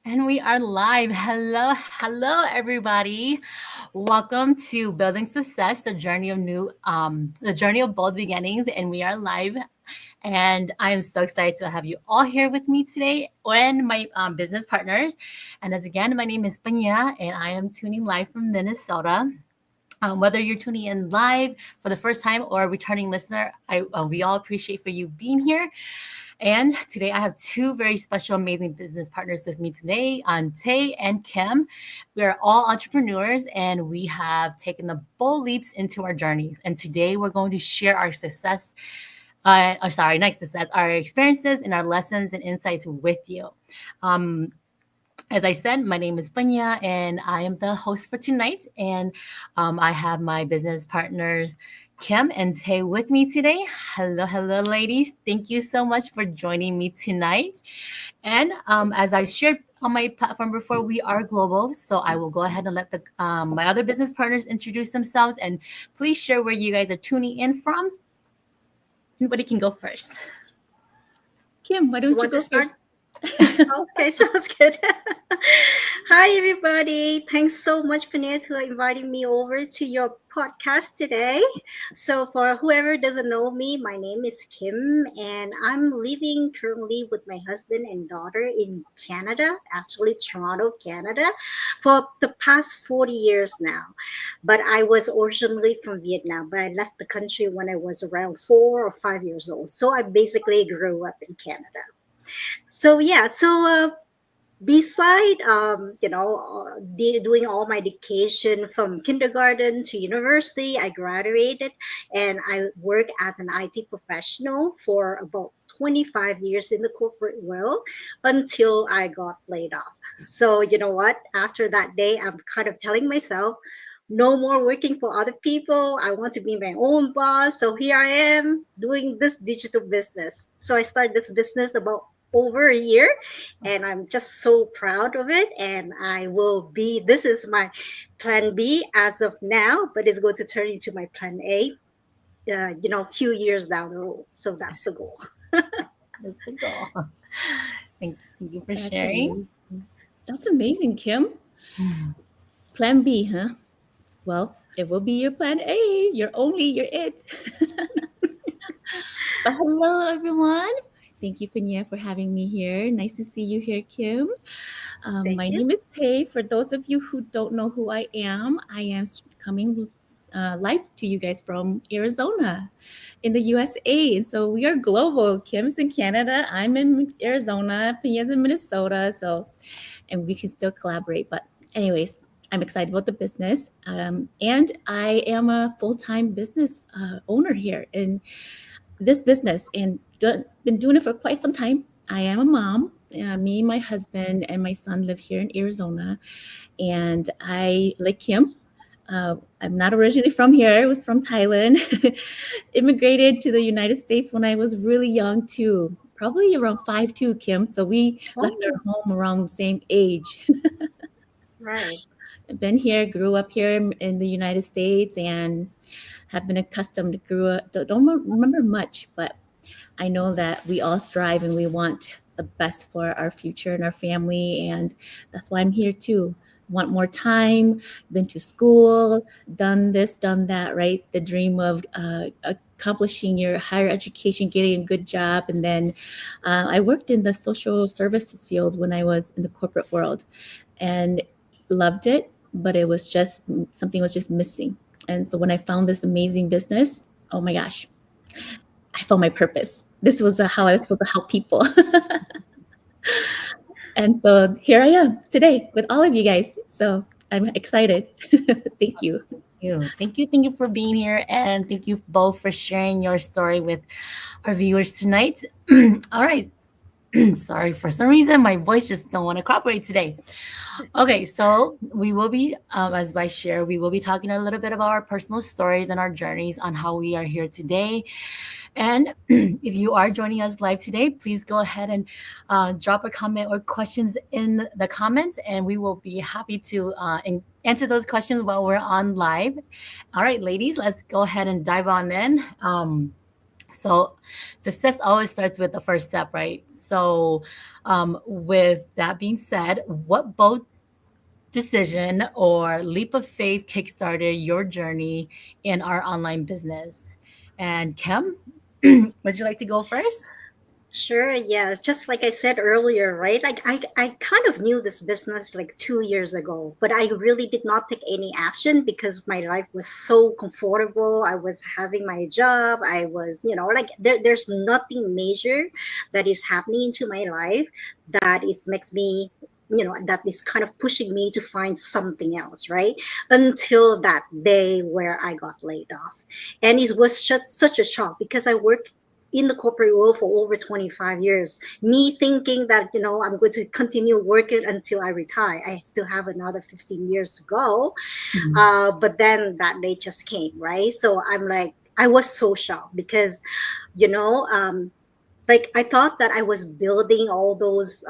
And we are live. Hello, everybody. Welcome to Building Success, the journey of bold beginnings. And we are live. And I am so excited to have you all here with me today and my business partners. And as again, my name is Panya, and I am tuning live from Minnesota. Whether you're tuning in live for the first time or a returning listener, we all appreciate for you being here. And today I have two very special, amazing business partners with me today, Tay and Kim. We are all entrepreneurs and we have taken the bold leaps into our journeys. And today we're going to share our success, not success, our experiences and our lessons and insights with you. Um, as I said, my name is Banya and I am the host for tonight. And I have my business partners, Kim and Tay, with me today. Hello, ladies. Thank you so much for joining me tonight. And as I shared on my platform before, we are global. So I will go ahead and let my other business partners introduce themselves. And please share where you guys are tuning in from. Anybody can go first. Kim, why You don't you want to go start? first? Okay, sounds good. Hi, everybody. Thanks so much, Panir, for inviting me over to your podcast today. So, for whoever doesn't know me, my name is Kim, and I'm living currently with my husband and daughter in Canada, actually Toronto, Canada, for the past 40 years now. But I was originally from Vietnam, but I left the country when I was around 4 or 5 years old. So, I basically grew up in Canada. So beside doing all my education from kindergarten to university, I graduated and I worked as an IT professional for about 25 years in the corporate world until I got laid off. So you know what, after that day I'm kind of telling myself no more working for other people. I want to be my own boss. So here I am doing this digital business. So I started this business about over a year and I'm just so proud of it. And this is my plan B as of now, but it's going to turn into my plan A, few years down the road. So that's the goal. That's the goal. Thank you for That's sharing. amazing. That's amazing, Kim. Plan B, huh? Well, it will be your plan A. You're it. But hello, everyone. Thank you, Panya, for having me here. Nice to see you here, Kim. Thank My you. name is Tay. For those of you who don't know who I am coming live to you guys from Arizona in the USA. So we are global. Kim's in Canada. I'm in Arizona. Panya's in Minnesota. And we can still collaborate. But, anyways, I'm excited about the business. And I am a full time business owner here in this business and been doing it for quite some time. I am a mom. Me, my husband, and my son live here in Arizona. And I, like Kim, I'm not originally from here. I was from Thailand. Immigrated to the United States when I was really young, too. Probably around 5'2", Kim. So we left Oh, our home around the same age. right. Been here, grew up here in the United States, and have been accustomed. Grew up. Don't remember much, but I know that we all strive and we want the best for our future and our family, and that's why I'm here too. Want more time, been to school, done this, done that, right? The dream of accomplishing your higher education, getting a good job. And then I worked in the social services field when I was in the corporate world and loved it, but it was just something was just missing. And so when I found this amazing business, oh my gosh, I found my purpose. This was how I was supposed to help people. And so here I am today with all of you guys. So I'm excited. Thank you. Thank you for being here, and thank you both for sharing your story with our viewers tonight. All right. Sorry, for some reason my voice just don't want to cooperate today. Okay, so we will be, as I share, we will be talking a little bit about our personal stories and our journeys on how we are here today. And if you are joining us live today, please go ahead and drop a comment or questions in the comments, and we will be happy to answer those questions while we're on live. All right, ladies, let's go ahead and dive on in. So success always starts with the first step, right? So with that being said, what bold decision or leap of faith kickstarted your journey in our online business? And Kim, would you like to go first? Sure, yeah. Just like I said earlier, right? Like I kind of knew this business like 2 years ago, but I really did not take any action because my life was so comfortable. I was having my job. I was, like there's nothing major that is happening into my life that is makes me, that is kind of pushing me to find something else, right? Until that day where I got laid off. And it was just such a shock because I worked in the corporate world for over 25 years, me thinking that I'm going to continue working until I retire. I still have another 15 years to go. Mhm. But then that day just came, right? So I'm like, I was so shocked because you know um, like I thought that I was building all those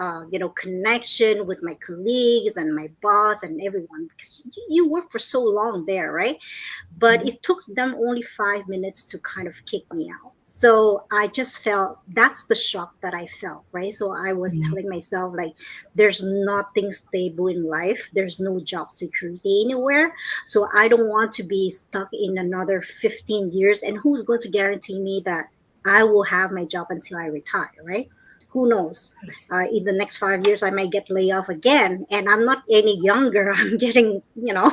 connection with my colleagues and my boss and everyone because you work for so long there, right? But it took them only 5 minutes to kind of kick me out. So I just felt that's the shock that I felt, right? So I was Mhm. telling myself, like, there's nothing stable in life, there's no job security anywhere. So I don't want to be stuck in another 15 years. And who's going to guarantee me that I will have my job until I retire, right? Who knows? In the next 5 years, I might get laid off again, and I'm not any younger. I'm getting,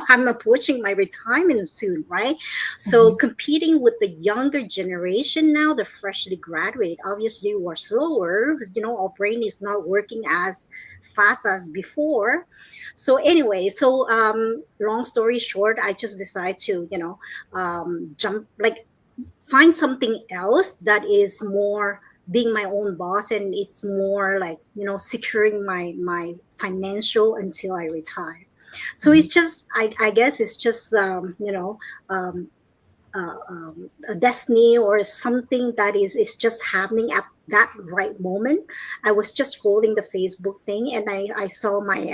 I'm approaching my retirement soon, right? So Mhm. competing with the younger generation now, the freshly graduate, obviously we're slower. Our brain is not working as fast as before. So anyway, long story short, I just decided to, jump like find something else that is more being my own boss, and it's more like securing my financial until I retire. So Mhm. it's just I guess it's just um, a destiny or something that is just happening at that right moment. I was just scrolling the Facebook thing, and I saw my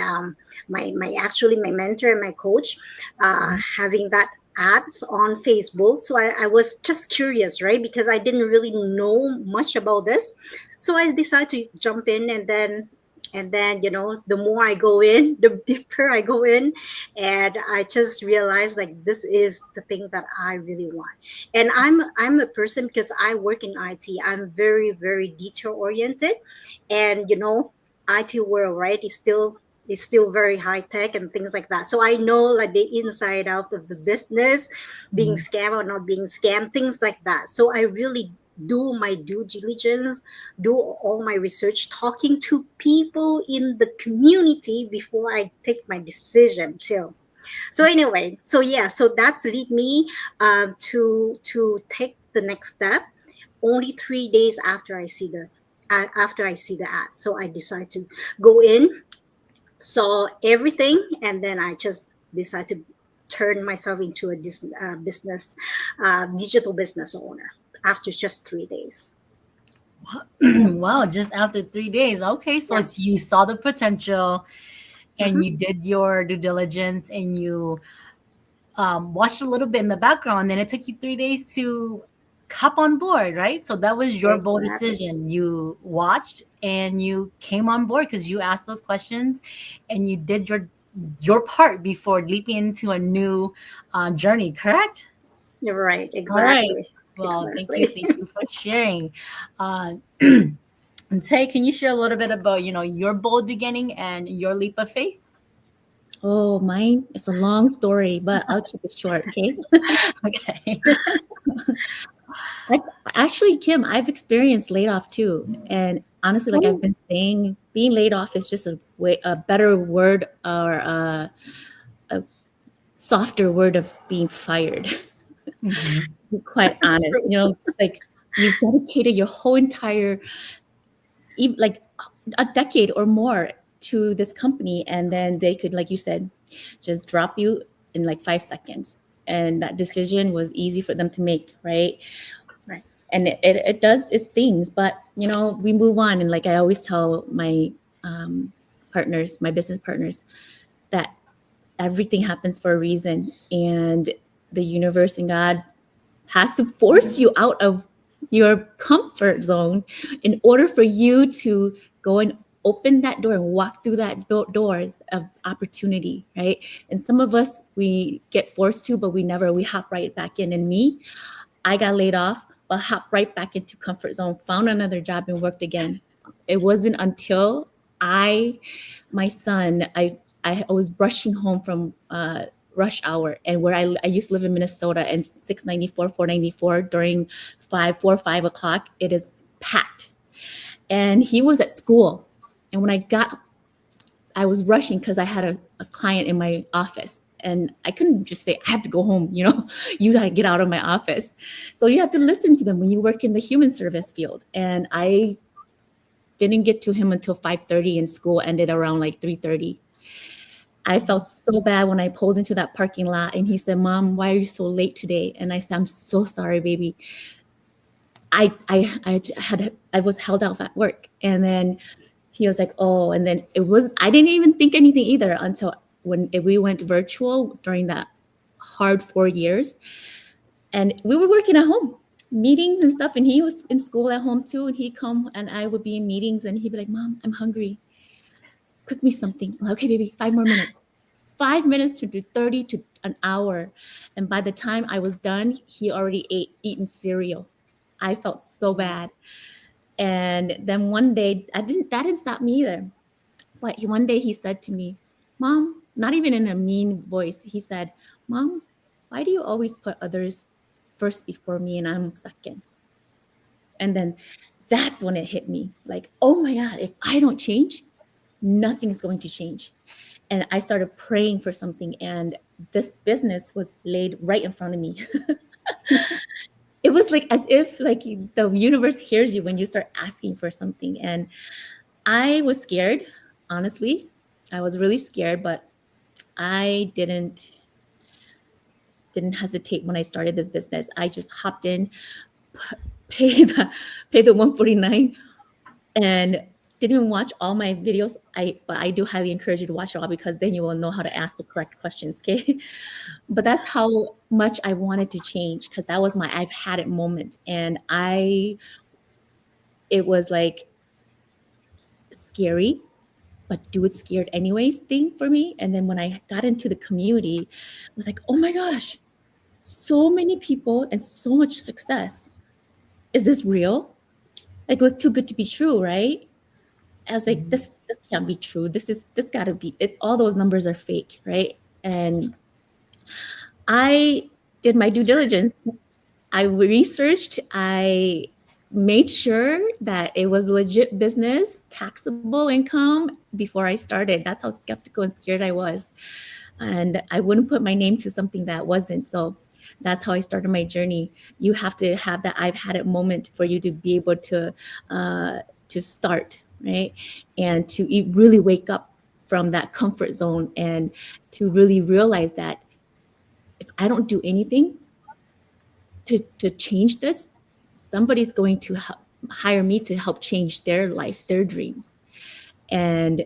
actually my mentor and my coach Mhm. having that ads on Facebook. So I was just curious, right? Because I didn't really know much about this. So I decided to jump in, and then the more I go in, the deeper I go in, and I just realized like this is the thing that I really want. And I'm a person, because I work in IT, I'm very very detail oriented. And IT world, right, is still very high tech and things like that. So I know like the inside out of the business, being Mhm. scammed or not being scammed, things like that. So I really do my due diligence, do all my research, talking to people in the community before I take my decision too. So anyway, so yeah, so that's lead me to take the next step. Only 3 days after I see the ad, so I decide to go in, saw everything, and then I just decide to turn myself into a business, digital business owner after just 3 days. Wow, just after 3 days. Okay, so Yeah. you saw the potential and Hmm. you did your due diligence and you watched a little bit in the background. Then it took you 3 days to hop on board, right? So that was your bold Exactly. decision. You watched and you came on board because you asked those questions and you did your part before leaping into a new journey. Correct? You're right. All right. Exactly. Well, Exactly. thank you for sharing. Uh, and Tay, can you share a little bit about your bold beginning and your leap of faith? Oh, mine, it's a long story, but I'll keep it short, okay? Okay. I've, actually, Kim, I've experienced laid off too. And honestly, like I've Oh, been saying, being laid off is just a better word or a softer word of being fired. Mhm. To be quite honest, it's like you've dedicated your whole entire, like a decade or more to this company, and then they could, like you said, just drop you in like 5 seconds. And that decision was easy for them to make, right? right. And it does its things, but we move on. And like I always tell my partners, my business partners, that everything happens for a reason, and the universe and God has to force you out of your comfort zone in order for you to go and open that door and walk through that door of opportunity, right? And some of us, we get forced to, but we hop right back in. And me, I got laid off, but hopped right back into comfort zone, found another job and worked again. It wasn't until my son, I was rushing home from rush hour, and where I used to live in Minnesota, and 694, 494 during 5 o'clock, it is packed. And he was at school. And when I was rushing because I had a client in my office, and I couldn't just say, I have to go home, you got to get out of my office. So you have to listen to them when you work in the human service field. And I didn't get to him until 5:30, and school ended around like 3:30. I felt so bad when I pulled into that parking lot, and he said, "Mom, why are you so late today?" And I said, "I'm so sorry, baby. I was held out at work." And then he was like, "Oh," and then I didn't even think anything either until when we went virtual during that hard 4 years, and we were working at home, meetings and stuff, and he was in school at home too, and he'd come and I would be in meetings, and he'd be like, "Mom, I'm hungry. Cook me something." I'm like, "Okay, baby, 5 more minutes." 5 minutes to do 30 to an hour. And by the time I was done, he already eaten cereal. I felt so bad. And then one day, that didn't stop me either. But one day he said to me, "Mom," not even in a mean voice, he said, "Mom, why do you always put others first before me and I'm second?" And then that's when it hit me, like, oh my God, if I don't change, nothing's going to change. And I started praying for something, and this business was laid right in front of me. It was like as if like the universe hears you when you start asking for something. And I was scared, honestly. I was really scared, but I didn't hesitate when I started this business. I just hopped in, paid the 149, and didn't even watch all my videos. But I do highly encourage you to watch it all, because then you will know how to ask the correct questions, okay? But that's how much I wanted to change, because that was my I've had it moment. And it was like scary, but do it scared anyways thing for me. And then when I got into the community, I was like, oh my gosh, so many people and so much success. Is this real? Like, it was too good to be true, right? I was like, this can't be true. This gotta be it. All those numbers are fake, right? And I did my due diligence. I researched, I made sure that it was legit business, taxable income before I started. That's how skeptical and scared I was. And I wouldn't put my name to something that wasn't. So that's how I started my journey. You have to have that I've had it moment for you to be able to start, right? And to really wake up from that comfort zone, and to really realize that if I don't do anything to change this, somebody's going to hire me to help change their life, their dreams. And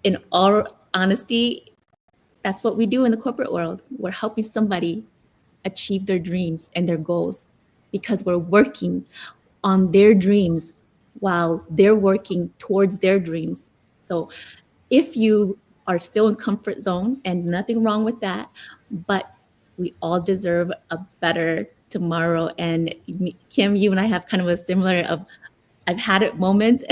in all honesty, that's what we do in the corporate world. We're helping somebody achieve their dreams and their goals, because we're working on their dreams while they're working towards their dreams. So if you are still in comfort zone, and nothing wrong with that, but we all deserve a better tomorrow. And Kim, you and I have kind of a similar I've had it moments,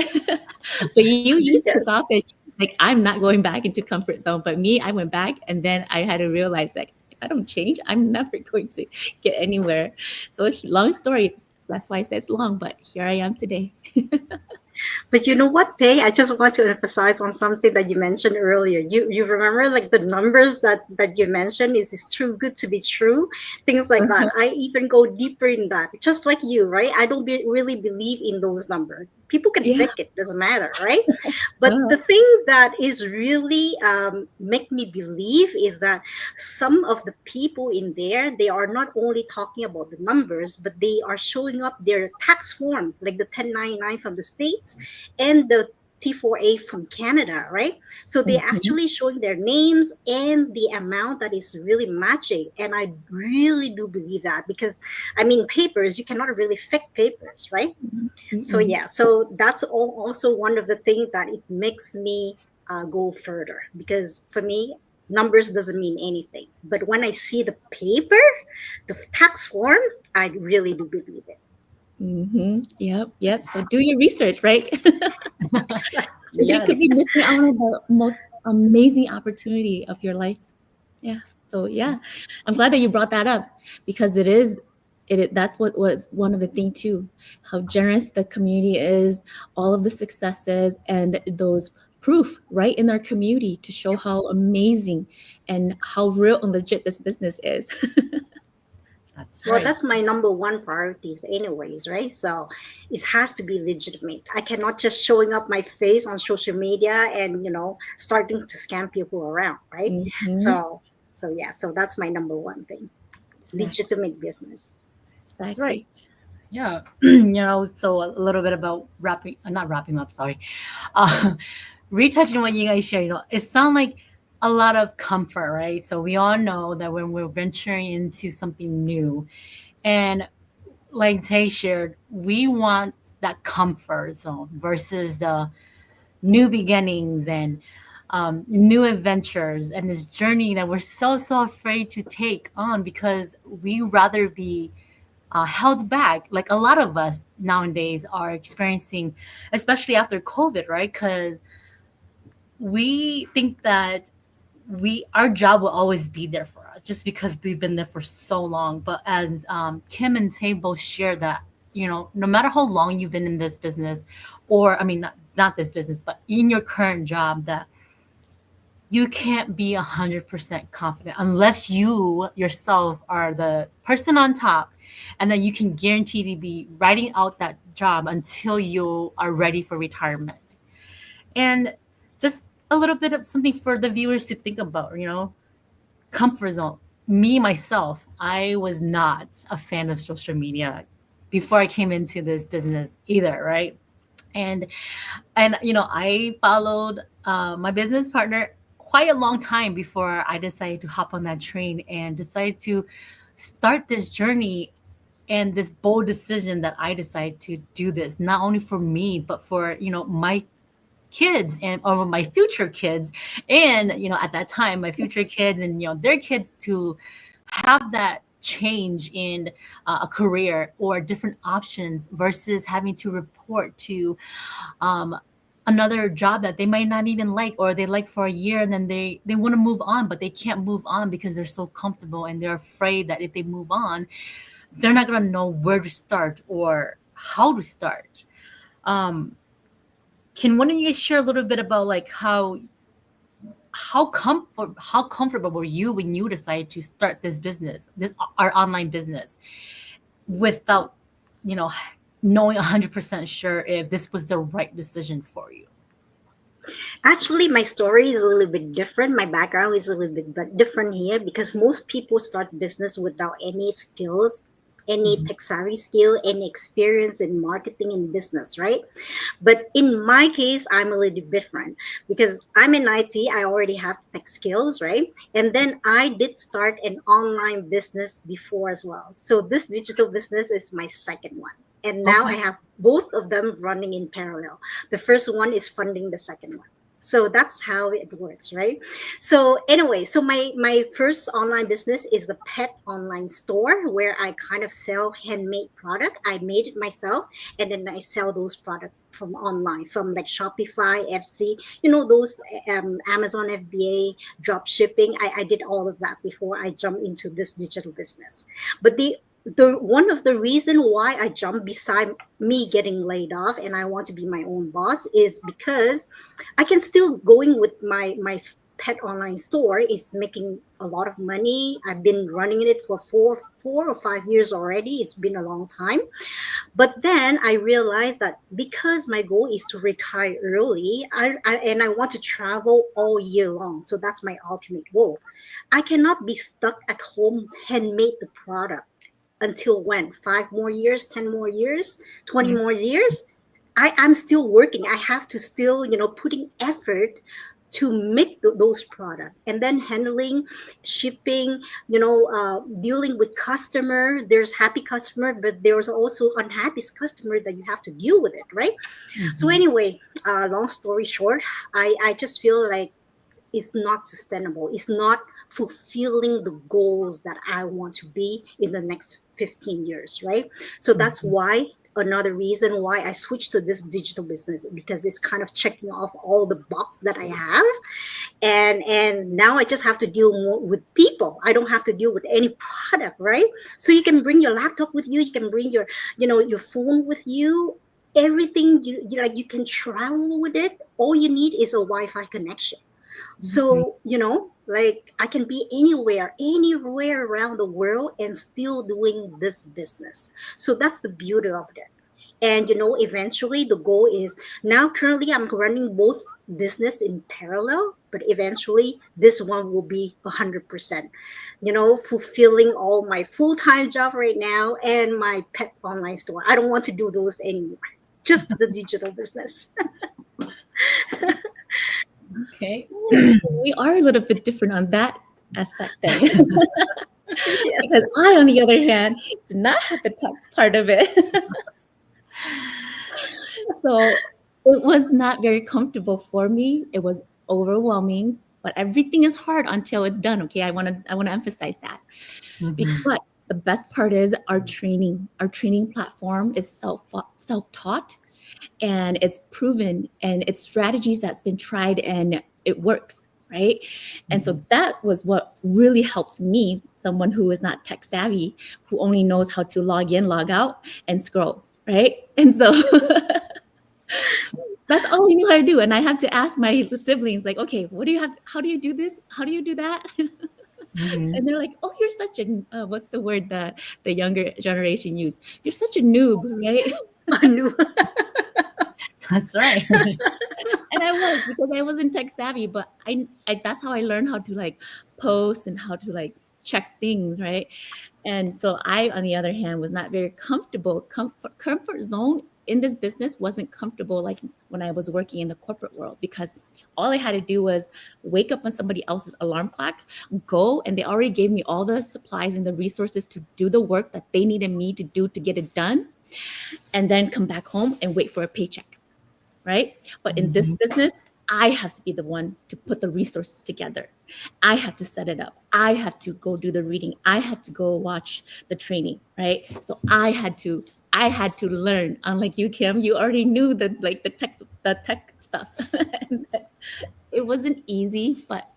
but you took off and like, I'm not going back into comfort zone. But me, I went back, and then I had to realize, like, if I don't change, I'm never going to get anywhere. So long story, that's why I said it's long, but here I am today. But you know what, Tay? I just want to emphasize on something that you mentioned earlier. You remember like the numbers that you mentioned is too good to be true, things like that. I even go deeper in that, just like you, right? I don't really believe in those numbers. People can fake it, doesn't matter, right? But the thing that is really make me believe is that some of the people in there, they are not only talking about the numbers, but they are showing up their tax form, like the 1099 from the states, and the T4A from Canada, right? So they're Mhm. actually showing their names and the amount that is really matching. And I really do believe that because, I mean, papers, you cannot really fake papers, right? So Mm-mm. yeah, so that's also one of the things that it makes me go further because for me, numbers doesn't mean anything. But when I see the paper, the tax form, I really do believe it. Mhm. Yep. So do your research, right? Because you Yes. could be missing out on the most amazing opportunity of your life. Yeah. So yeah, I'm glad that you brought that up because that's what was one of the thing too, how generous the community is, all of the successes and those proof right in our community to show how amazing and how real and legit this business is. That's Well, right. that's my number one priorities, anyways, right? So it has to be legitimate. I cannot just showing up my face on social media and starting to scam people around, right? Mhm. So yeah, so that's my number one thing, Exactly. legitimate business. That's Exactly. right. Yeah. So a little bit about not wrapping up, sorry. Uh, retouching what you guys share, it sounds like a lot of comfort, right? So we all know that when we're venturing into something new, and like Tay shared, we want that comfort zone versus the new beginnings and new adventures and this journey that we're so afraid to take on because we rather be held back like a lot of us nowadays are experiencing, especially after COVID, right? Because we think that we our job will always be there for us just because we've been there for so long. But as Kim and Tay both share that, no matter how long you've been in this business, or I mean, not this business, but in your current job, that you can't be 100% confident unless you yourself are the person on top, and then you can guarantee to be writing out that job until you are ready for retirement. And just a little bit of something for the viewers to think about, comfort zone. Me myself, I was not a fan of social media before I came into this business either, right? and I followed my business partner quite a long time before I decided to hop on that train and decided to start this journey and this bold decision that I decided to do this not only for me but for my kids and or my future kids, and at that time my future kids and their kids, to have that change in a career or different options versus having to report to um, another job that they might not even like, or they like for a year and then they want to move on but they can't move on because they're so comfortable and they're afraid that if they move on they're not going to know where to start or how to start. um, can one of you guys share a little bit about like how comfortable were you when you decided to start this business, this our online business, without you know knowing 100% sure if this was the right decision for you? Actually, my story is a little bit different. My background is a little bit different here because most people start business without any skills, any Mhm. tech savvy skill, any experience in marketing and business, right? But in my case, I'm a little different because I'm in IT. I already have tech skills, right? And then I did start an online business before as well. So this digital business is my second one. And now I Okay. have both of them running in parallel. The first one is funding the second one. So that's how it works, right? So anyway, so my first online business is the pet online store where I kind of sell handmade product. I made it myself, and then I sell those products from online, from like Shopify, Etsy, those Amazon FBA, drop shipping. I did all of that before I jumped into this digital business. But the one of the reason why I jumped beside me getting laid off and I want to be my own boss is because I can still going with my pet online store. It's making a lot of money. I've been running it for four or 5 years already. It's been a long time. But then I realized that because my goal is to retire early, and I want to travel all year long. So that's my ultimate goal. I cannot be stuck at home and make the product until when? 5 more years, 10 more years, 20 more years? I'm still working. I have to still, putting effort to make those products, and then handling, shipping, dealing with customer. There's happy customer, but there's also unhappy customer that you have to deal with it, right? So Mhm. anyway, long story short, I just feel like it's not sustainable. It's not fulfilling the goals that I want to be in the next 15 years, right? So that's Mhm. why, another reason why I switched to this digital business, because it's kind of checking off all the box that I have. And now I just have to deal more with people. I don't have to deal with any product, right? So you can bring your laptop with you, you can bring your, your phone with you. Everything like you can travel with it. All you need is a Wi-Fi connection. Mhm. So, like I can be anywhere around the world and still doing this business. So that's the beauty of it. And, eventually the goal is, now currently I'm running both business in parallel, but eventually this one will be 100%, fulfilling all my full-time job right now and my pet online store. I don't want to do those anymore. Just the digital business. Okay. We are a little bit different on that aspect then. Yes. Because I, on the other hand, do not have the tech part of it. So it was not very comfortable for me. It was overwhelming, but everything is hard until it's done. Okay. I want to emphasize that. Mhm. But the best part is our training. Our training platform is self-taught, and it's proven, and it's strategies that's been tried and it works, right? And so Mhm. that was what really helped me, someone who is not tech savvy, who only knows how to log in, log out, and scroll, right? And so that's all I knew how to do. And I had to ask my siblings, like, okay, what do you have? How do you do this? How do you do that? Mhm. And they're like, oh, you're such a, what's the word that the younger generation use? You're such a noob, right? I knew. That's right. And I was, because I wasn't tech savvy, but I that's how I learned how to like post and how to like check things, right? And so I, on the other hand, was not very comfortable. Comfort zone in this business wasn't comfortable like when I was working in the corporate world, because all I had to do was wake up on somebody else's alarm clock, go, and they already gave me all the supplies and the resources to do the work that they needed me to do to get it done, and then come back home and wait for a paycheck, right? But in this Mhm. business, I have to be the one to put the resources together. I have to set it up. I have to go do the reading. I have to go watch the training, right? So I had to learn. Unlike you, Kim, you already knew the tech stuff. It wasn't easy, but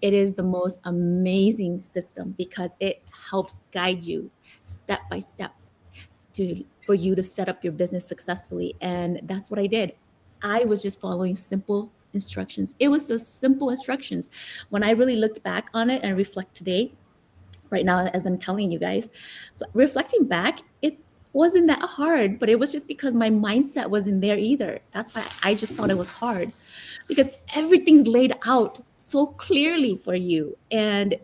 it is the most amazing system because it helps guide you step by step for you to set up your business successfully. And that's what I did. I was just following simple instructions. It was the simple instructions. When I really looked back on it and reflect today, right now, as I'm telling you guys, so reflecting back, it wasn't that hard, but it was just because my mindset wasn't there either. That's why I just thought it was hard, because everything's laid out so clearly for you. And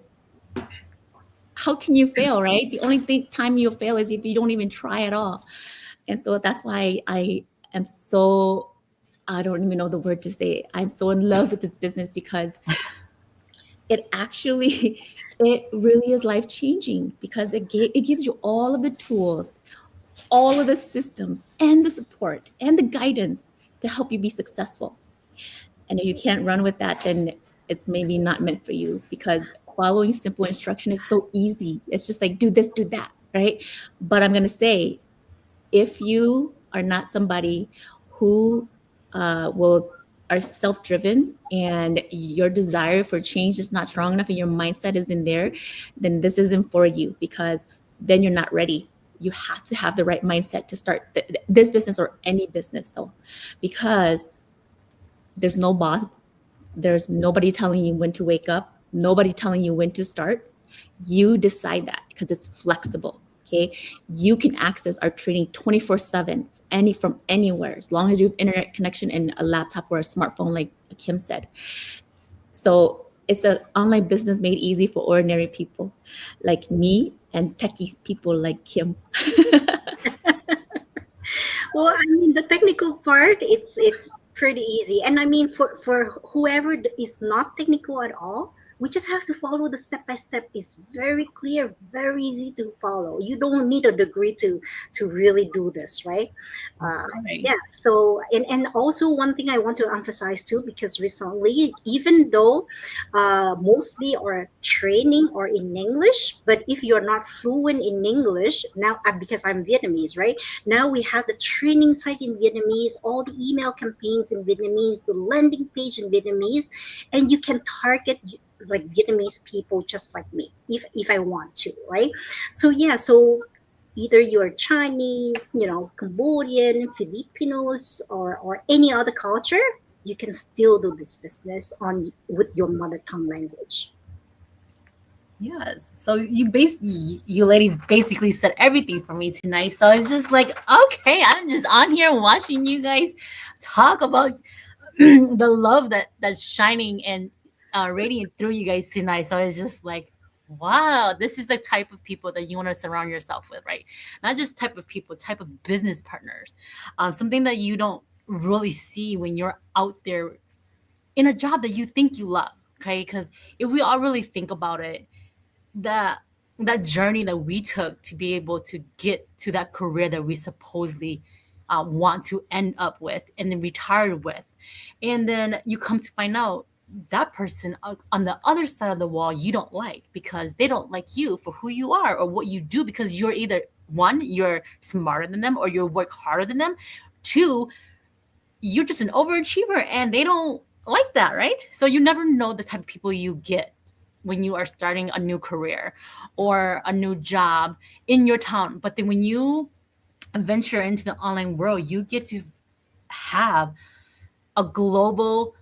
how can you fail, right? The only time you'll fail is if you don't even try at all. And so that's why I am so, I don't even know the word to say. I'm so in love with this business because it actually, it really is life changing, because it gives you all of the tools, all of the systems and the support and the guidance to help you be successful. And if you can't run with that, then it's maybe not meant for you, because following simple instruction is so easy. It's just like, do this, do that, right? But I'm going to say, if you are not somebody who will are self-driven, and your desire for change is not strong enough and your mindset isn't there, then this isn't for you, because then you're not ready. You have to have the right mindset to start this business, or any business though, because there's no boss, there's nobody telling you when to wake up, nobody telling you when to start. You decide that, because it's flexible. Okay. You can access our training 24/7, from anywhere, as long as you have internet connection and a laptop or a smartphone, like Kim said. So it's an online business made easy for ordinary people like me and techie people like Kim. Well, I mean, the technical part, it's pretty easy. And I mean, for whoever is not technical at all, we just have to follow the step by step. It's very clear, very easy to follow. You don't need a degree to really do this, right? Right. Yeah. So, and also one thing I want to emphasize too, because recently, even though mostly our training or in English, but if you're not fluent in English now, because I'm Vietnamese, right? Now we have the training site in Vietnamese, all the email campaigns in Vietnamese, the landing page in Vietnamese, and you can target like Vietnamese people just like me if I want to, right? So yeah, so either you're Chinese, Cambodian, Filipinos, or any other culture, you can still do this business on with your mother tongue language. Yes. So you ladies basically said everything for me tonight. So it's just like, okay, I'm just on here watching you guys talk about the love that's shining and radiant through you guys tonight. So it's just like, wow, this is the type of people that you want to surround yourself with, right? Not just type of people, type of business partners. Something that you don't really see when you're out there in a job that you think you love. Okay, because if we all really think about it, that that journey that we took to be able to get to that career that we supposedly want to end up with and then retire with, and then you come to find out that person on the other side of the wall you don't like because they don't like you for who you are or what you do, because you're either one, you're smarter than them, or you work harder than them. Two, you're just an overachiever and they don't like that, right? So you never know the type of people you get when you are starting a new career or a new job in your town. But then when you venture into the online world, you get to have a global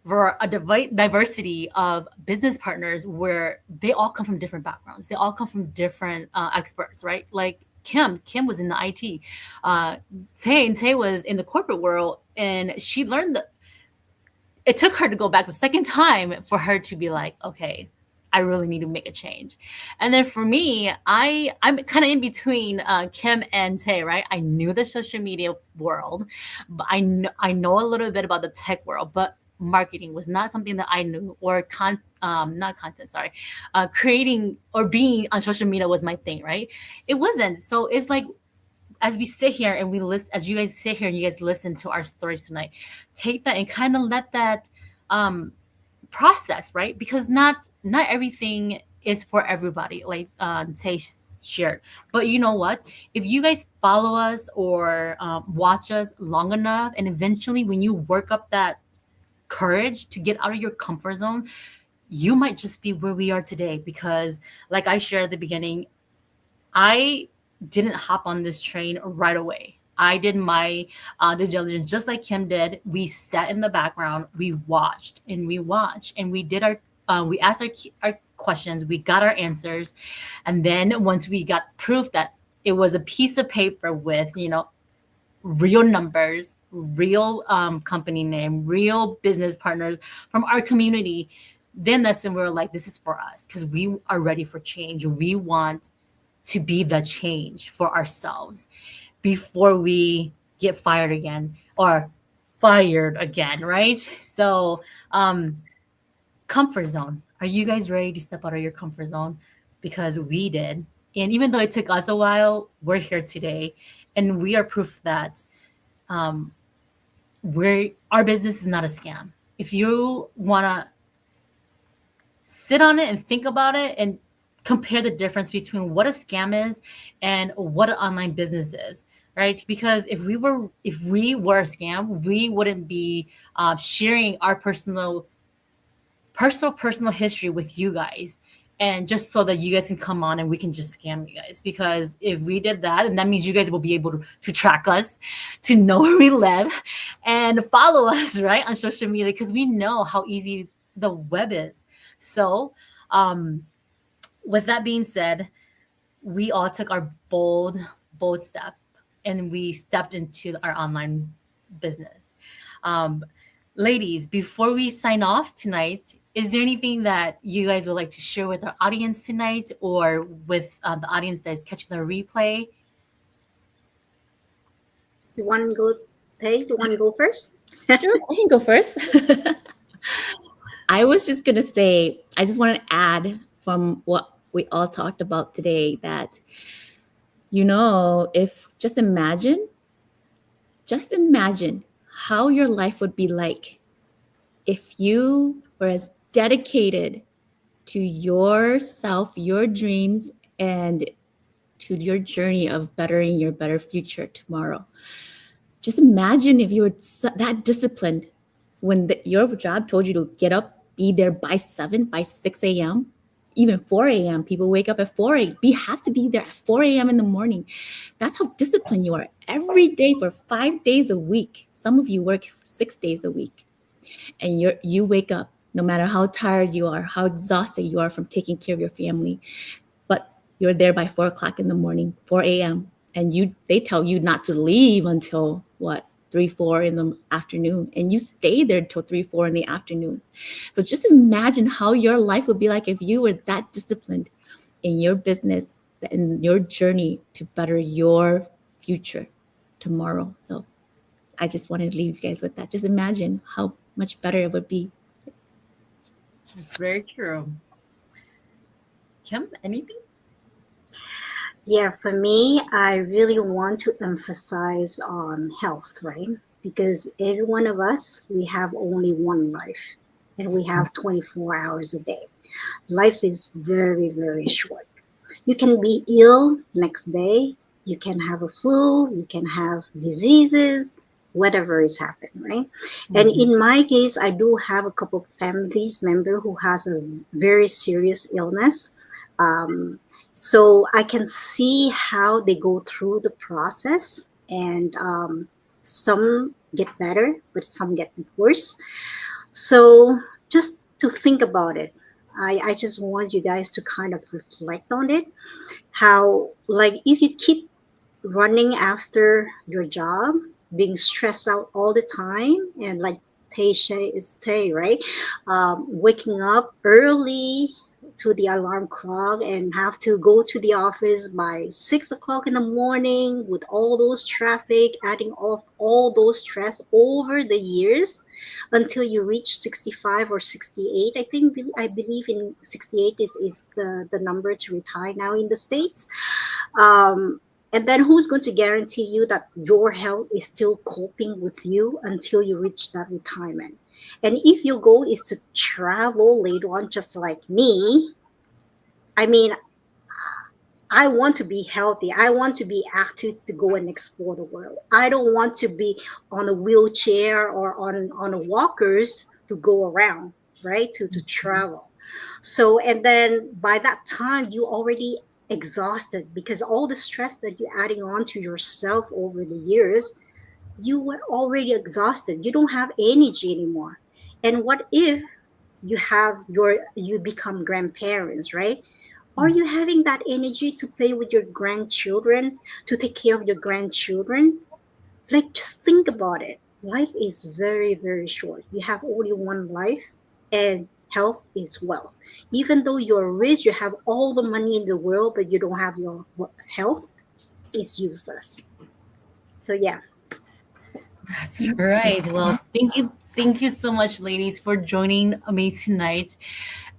diversity of business partners where they all come from different backgrounds. They all come from different experts, right? Like Kim was in the IT. Tay was in the corporate world, and she learned that it took her to go back the second time for her to be like, okay, I really need to make a change. And then for me, I'm kind of in between Kim and Tay, right? I knew the social media world, but I know a little bit about the tech world, but marketing was not something that I knew, or not content, sorry, creating or being on social media was my thing, right? It wasn't. So it's like, as we sit here and we listen, as you guys sit here and you guys listen to our stories tonight, take that and kind of let that um process, right? Because not everything is for everybody, like Tay shared. But you know what? If you guys follow us or watch us long enough, and eventually when you work up that courage to get out of your comfort zone, you might just be where we are today. Because like I shared at the beginning, I didn't hop on this train right away. I did my due diligence just like Kim did. We sat in the background, we watched and we watched, and we did we asked our questions, we got our answers, and then once we got proof that it was a piece of paper with real numbers, real company name, real business partners from our community, then that's when we were like, this is for us, because we are ready for change. We want to be the change for ourselves before we get fired again or fired again, right? So, comfort zone. Are you guys ready to step out of your comfort zone? Because we did. And even though it took us a while, we're here today. And we are proof that um, our business is not a scam. If you want to sit on it and think about it and compare the difference between what a scam is and what an online business is, right? Because if we were a scam, we wouldn't be sharing our personal history with you guys, and just so that you guys can come on and we can just scam you guys. Because if we did that, and that means you guys will be able to track us, to know where we live, and follow us, right, on social media, because we know how easy the web is. So with that being said, we all took our bold step, and we stepped into our online business. um, Ladies, before we sign off tonight, is there anything that you guys would like to share with our audience tonight, or with the audience that is catching the replay? You want to go? Hey, you want to go first? Sure, I can go first. I was just going to say, I just want to add from what we all talked about today that, if just imagine how your life would be like if you were as dedicated to yourself, your dreams, and to your journey of bettering your better future tomorrow. Just imagine if you were that disciplined when your job told you to get up, be there by 7, by 6 a.m., even 4 a.m. People wake up at 4 a.m. We have to be there at 4 a.m. in the morning. That's how disciplined you are every day for 5 days a week. Some of you work 6 days a week. And you wake up, no matter how tired you are, how exhausted you are from taking care of your family, but you're there by 4 o'clock in the morning, 4 a.m. And they tell you not to leave until 3, 4 in the afternoon, and you stay there till 3, 4 in the afternoon. So just imagine how your life would be like if you were that disciplined in your business, in your journey to better your future tomorrow. So I just wanted to leave you guys with that. Just imagine how much better it would be. It's very true. Kim, anything? Yeah, for me, I really want to emphasize on health, right? Because every one of us, we have only one life and we have 24 hours a day. Life is very, very short. You can be ill next day, you can have a flu, you can have diseases, whatever is happening, right? And in my case, I do have a couple of families member who has a very serious illness. So I can see how they go through the process, and some get better, but some get worse. So just to think about it, I just want you guys to kind of reflect on it. How, like, if you keep running after your job, being stressed out all the time, and like Tay Shay is Tay, right? Waking up early to the alarm clock and have to go to the office by 6 o'clock in the morning with all those traffic, adding off all those stress over the years until you reach 65 or 68. I believe in 68 is the number to retire now in the States. And then who's going to guarantee you that your health is still coping with you until you reach that retirement? And if your goal is to travel later on, just like me, I mean, I want to be healthy. I want to be active to go and explore the world. I don't want to be on a wheelchair or on a walkers to go around, right? To travel. So, and then by that time, you already exhausted because all the stress that you're adding on to yourself over the years, you were already exhausted. You don't have energy anymore. And what if you become grandparents, right? Are you having that energy to play with your grandchildren, to take care of your grandchildren? Like, just think about it. Life is very, very short. You have only one life, and health is wealth. Even though you're rich, you have all the money in the world, but you don't have your health, it's useless. So, yeah. That's right. Well, thank you so much, ladies, for joining me tonight.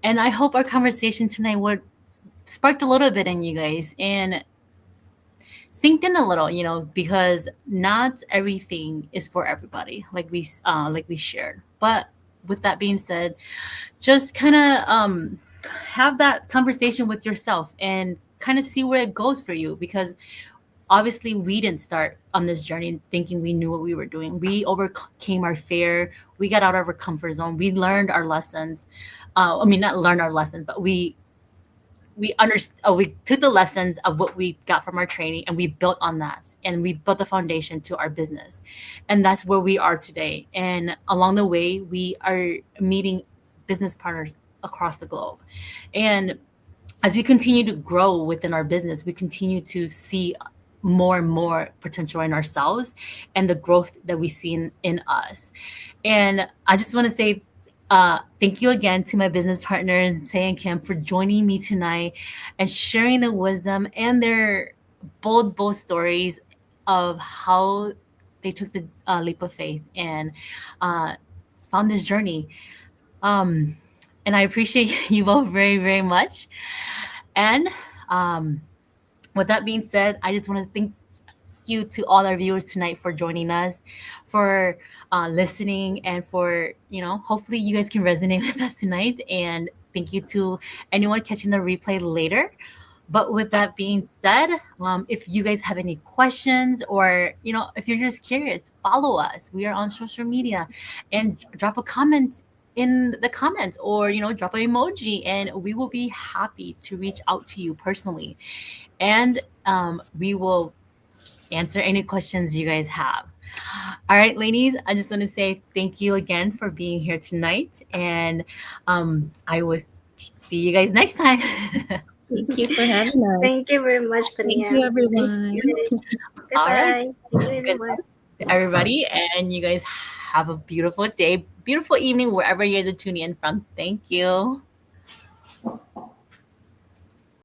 And I hope our conversation tonight would sparked a little bit in you guys and sinked in a little, because not everything is for everybody, like we shared. But with that being said, just kind of have that conversation with yourself and kind of see where it goes for you, because obviously we didn't start on this journey thinking we knew what we were doing. We overcame our fear. We got out of our comfort zone. We learned our lessons. Not learned our lessons, but we understood. We took the lessons of what we got from our training, and we built on that, and we built the foundation to our business, and that's where we are today. And along the way, we are meeting business partners across the globe, and as we continue to grow within our business, we continue to see more and more potential in ourselves and the growth that we see in us. And I just want to say thank you again to my business partners, Tay and Kim, for joining me tonight and sharing the wisdom and their bold stories of how they took the leap of faith and found this journey. And I appreciate you both very, very much. And with that being said, I just want to thank you to all our viewers tonight for joining us, for listening, and for, hopefully you guys can resonate with us tonight. And thank you to anyone catching the replay later. But with that being said, if you guys have any questions, or if you're just curious, follow us. We are on social media, and drop a comment in the comments, or drop an emoji, and we will be happy to reach out to you personally, and we will answer any questions you guys have. All right, ladies, I just want to say thank you again for being here tonight, and I will see you guys next time. Thank you for having us. Thank you very much, Thank Pania. you, everyone. Goodbye. All right. Thank you very Good much. to everybody, and you guys have a beautiful day, beautiful evening, wherever you guys are tuning in from. Thank you.